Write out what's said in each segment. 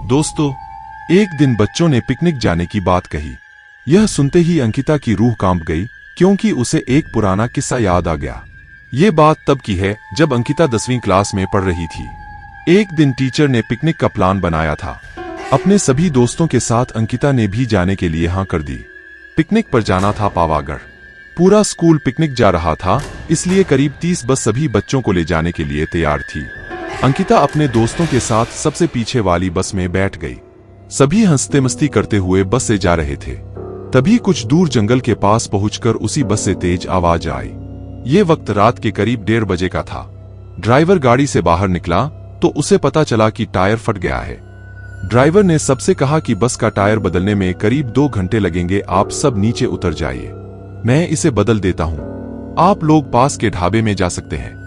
दोस्तों, एक दिन बच्चों ने पिकनिक जाने की बात कही। यह सुनते ही अंकिता की रूह कांप गई, क्योंकि उसे एक पुराना किस्सा याद आ गया। ये बात तब की है जब अंकिता 10वीं क्लास में पढ़ रही थी। एक दिन टीचर ने पिकनिक का प्लान बनाया था। अपने सभी दोस्तों के साथ अंकिता ने भी जाने के लिए हाँ कर दी। पिकनिक पर जाना था पावागढ़। पूरा स्कूल पिकनिक जा रहा था, इसलिए करीब 30 बस सभी बच्चों को ले जाने के लिए तैयार थी। अंकिता अपने दोस्तों के साथ सबसे पीछे वाली बस में बैठ गई। सभी हंसते मस्ती करते हुए बस से जा रहे थे। तभी कुछ दूर जंगल के पास पहुंचकर उसी बस से तेज आवाज आई। ये वक्त रात के करीब 1:30 बजे का था। ड्राइवर गाड़ी से बाहर निकला तो उसे पता चला कि टायर फट गया है। ड्राइवर ने सबसे कहा कि बस का टायर बदलने में करीब 2 घंटे लगेंगे, आप सब नीचे उतर जाइए, मैं इसे बदल देता हूं। आप लोग पास के ढाबे में जा सकते हैं,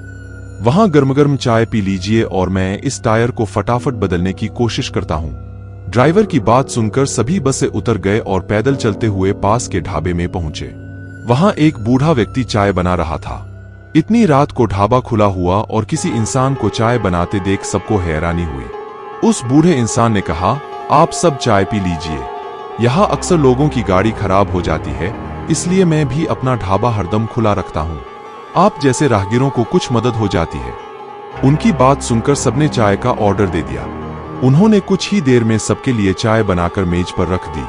वहां गर्म चाय पी लीजिए और मैं इस टायर को फटाफट बदलने की कोशिश करता हूं। ड्राइवर की बात सुनकर सभी बस से उतर गए और पैदल चलते हुए पास के ढाबे में पहुंचे। वहां एक बूढ़ा व्यक्ति चाय बना रहा था। इतनी रात को ढाबा खुला हुआ और किसी इंसान को चाय बनाते देख सबको हैरानी हुई। उस बूढ़े इंसान ने कहा, आप सब चाय पी लीजिए, यहाँ अक्सर लोगों की गाड़ी खराब हो जाती है, इसलिए मैं भी अपना ढाबा हरदम खुला रखता हूँ। आप जैसे राहगीरों को कुछ मदद हो जाती है। उनकी बात सुनकर सबने चाय का ऑर्डर दे दिया। उन्होंने कुछ ही देर में सबके लिए चाय बनाकर मेज पर रख दी।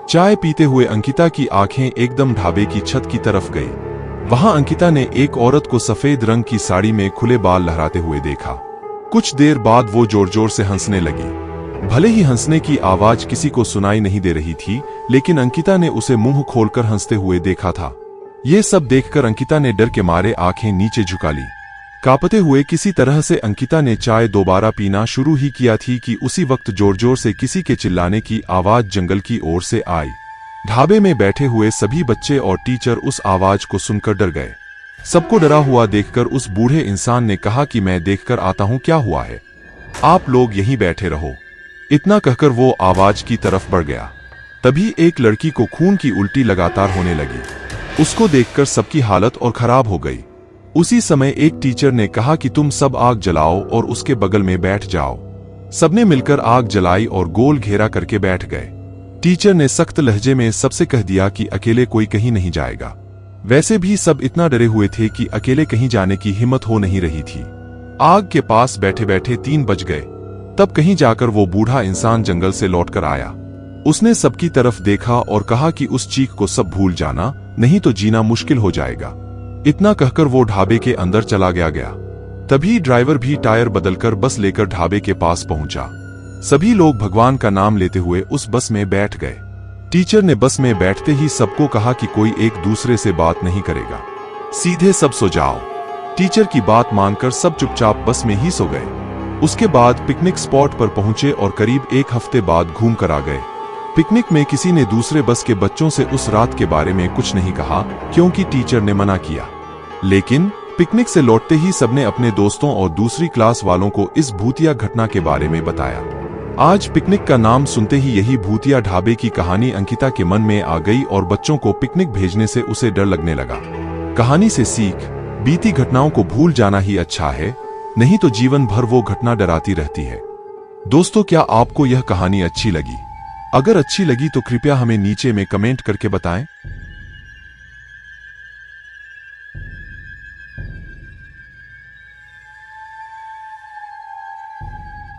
चाय पीते हुए अंकिता की आंखें एकदम ढाबे की छत की तरफ गई। वहां अंकिता ने एक औरत को सफेद रंग की साड़ी में खुले बाल लहराते हुए देखा। कुछ देर बाद वो जोर जोर से हंसने लगी। भले ही हंसने की आवाज किसी को सुनाई नहीं दे रही थी, लेकिन अंकिता ने उसे मुंह खोलकर हंसते हुए देखा था। ये सब देखकर अंकिता ने डर के मारे आंखें नीचे झुका ली। कांपते हुए किसी तरह से अंकिता ने चाय दोबारा पीना शुरू ही किया थी कि उसी वक्त जोर जोर से किसी के चिल्लाने की आवाज जंगल की ओर से आई। ढाबे में बैठे हुए सभी बच्चे और टीचर उस आवाज को सुनकर डर गए। सबको डरा हुआ देखकर उस बूढ़े इंसान ने कहा कि मैं देखकर आता हूं क्या हुआ है, आप लोग यहीं बैठे रहो। इतना कहकर वो आवाज की तरफ बढ़ गया। तभी एक लड़की को खून की उल्टी लगातार होने लगी। उसको देखकर सबकी हालत और खराब हो गई। उसी समय एक टीचर ने कहा कि तुम सब आग जलाओ और उसके बगल में बैठ जाओ। सबने मिलकर आग जलाई और गोल घेरा करके बैठ गए। टीचर ने सख्त लहजे में सबसे कह दिया कि अकेले कोई कहीं नहीं जाएगा। वैसे भी सब इतना डरे हुए थे कि अकेले कहीं जाने की हिम्मत हो नहीं रही थी। आग के पास बैठे बैठे 3 बज गए। तब कहीं जाकर वो बूढ़ा इंसान जंगल से लौटकर आया। उसने सबकी तरफ देखा और कहा कि उस चीख को सब भूल जाना, नहीं तो जीना मुश्किल हो जाएगा। इतना कहकर वो ढाबे के अंदर चला गया। तभी ड्राइवर भी टायर बदलकर बस लेकर ढाबे के पास पहुंचा। सभी लोग भगवान का नाम लेते हुए उस बस में बैठ गए। टीचर ने बस में बैठते ही सबको कहा कि कोई एक दूसरे से बात नहीं करेगा, सीधे सब सो जाओ। टीचर की बात मानकर सब चुपचाप बस में ही सो गए। उसके बाद पिकनिक स्पॉट पर पहुंचे और करीब 1 हफ्ते बाद घूम कर आ गए। पिकनिक में किसी ने दूसरे बस के बच्चों से उस रात के बारे में कुछ नहीं कहा, क्योंकि टीचर ने मना किया। लेकिन पिकनिक से लौटते ही सबने अपने दोस्तों और दूसरी क्लास वालों को इस भूतिया घटना के बारे में बताया। आज पिकनिक का नाम सुनते ही यही भूतिया ढाबे की कहानी अंकिता के मन में आ गई और बच्चों को पिकनिक भेजने से उसे डर लगने लगा। कहानी से सीख, बीती घटनाओं को भूल जाना ही अच्छा है, नहीं तो जीवन भर वो घटना डराती रहती है। दोस्तों, क्या आपको यह कहानी अच्छी लगी? अगर अच्छी लगी तो कृपया हमें नीचे में कमेंट करके बताएं।